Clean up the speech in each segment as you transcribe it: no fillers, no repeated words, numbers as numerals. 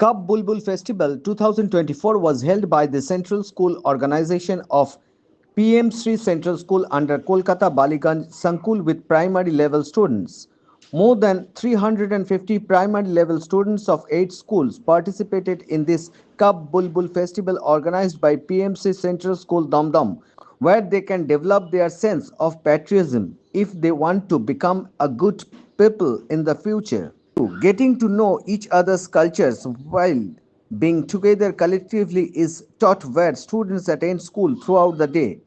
Cup Bulbul Festival 2024 was held by the Central School Organization of PM Sri Central School under Kolkata Baliganj Sankul with primary level students. More than 350 primary level students of 8 schools participated in this Cup Bulbul Festival organized by PMC Central School Damdam, where they can develop their sense of patriotism if they want to become a good people in the future. Getting to know each other's cultures while being together collectively is taught where students attend school throughout the day.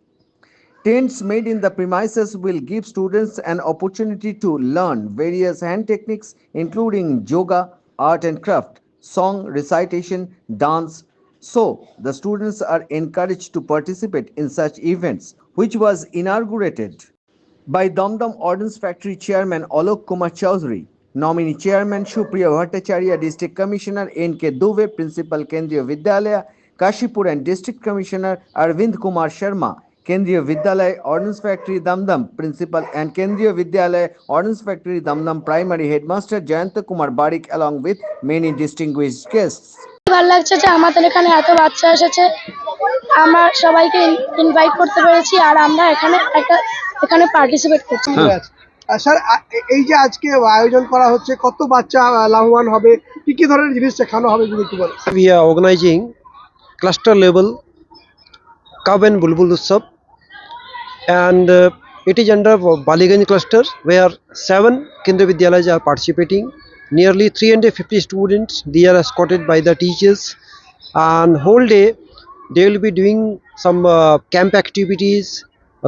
Tents made in the premises will give students an opportunity to learn various hand techniques including yoga, art and craft, song, recitation, dance. So, the students are encouraged to participate in such events, which was inaugurated by Damdam Ordnance Factory Chairman Alok Kumar Chaudhary, Nominee Chairman Supriya Bhattacharya, District Commissioner N.K. Dubey, Principal Kendriya Vidyalaya, Kashipur and District Commissioner Arvind Kumar Sharma, Kendriya Vidyalaya Ordnance Factory Damdam Principal and Kendriya Vidyalaya Ordnance Factory Damdam Primary Headmaster Jayanta Kumar Barik along with many distinguished guests. ভালো লাগছে যে আমাদের এখানে এত বাচ্চা এসেছে, আমরা সবাইকে ইনভাইট করতে পেরেছি আর আমরা এখানে পার্টিসিপেট করছি। স্যার, এই যে আজকে আয়োজন করা হচ্ছে, কত বাচ্চা লাভবান হবে, কি কি ধরনের জিনিস শেখানো হবে যদি একটু বলেন। We are organizing cluster level Cup and Bulbul Utsav, and it is under Baliganj cluster where 7 Kendriya Vidyalayas are participating. Nearly 350 students, they are escorted by the teachers, and whole day they will be doing some camp activities,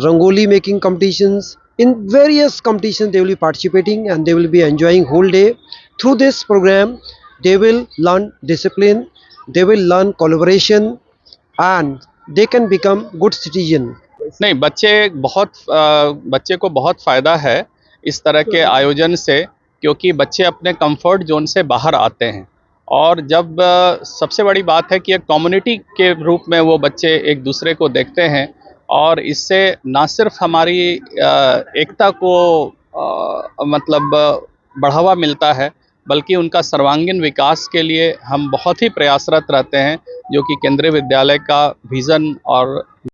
rangoli making competitions. In various competitions they will be participating and they will be enjoying whole day. Through this program they will learn discipline, they will learn collaboration, and they can become good citizen. नहीं, बच्चे को बहुत फ़ायदा है इस तरह के आयोजन से, क्योंकि बच्चे अपने कंफर्ट जोन से बाहर आते हैं। और जब सबसे बड़ी बात है कि एक कम्युनिटी के रूप में वो बच्चे एक दूसरे को देखते हैं, और इससे ना सिर्फ हमारी एकता को मतलब बढ़ावा मिलता है, बल्कि उनका सर्वांगीण विकास के लिए हम बहुत ही प्रयासरत रहते हैं, जो कि केंद्रीय विद्यालय का विज़न और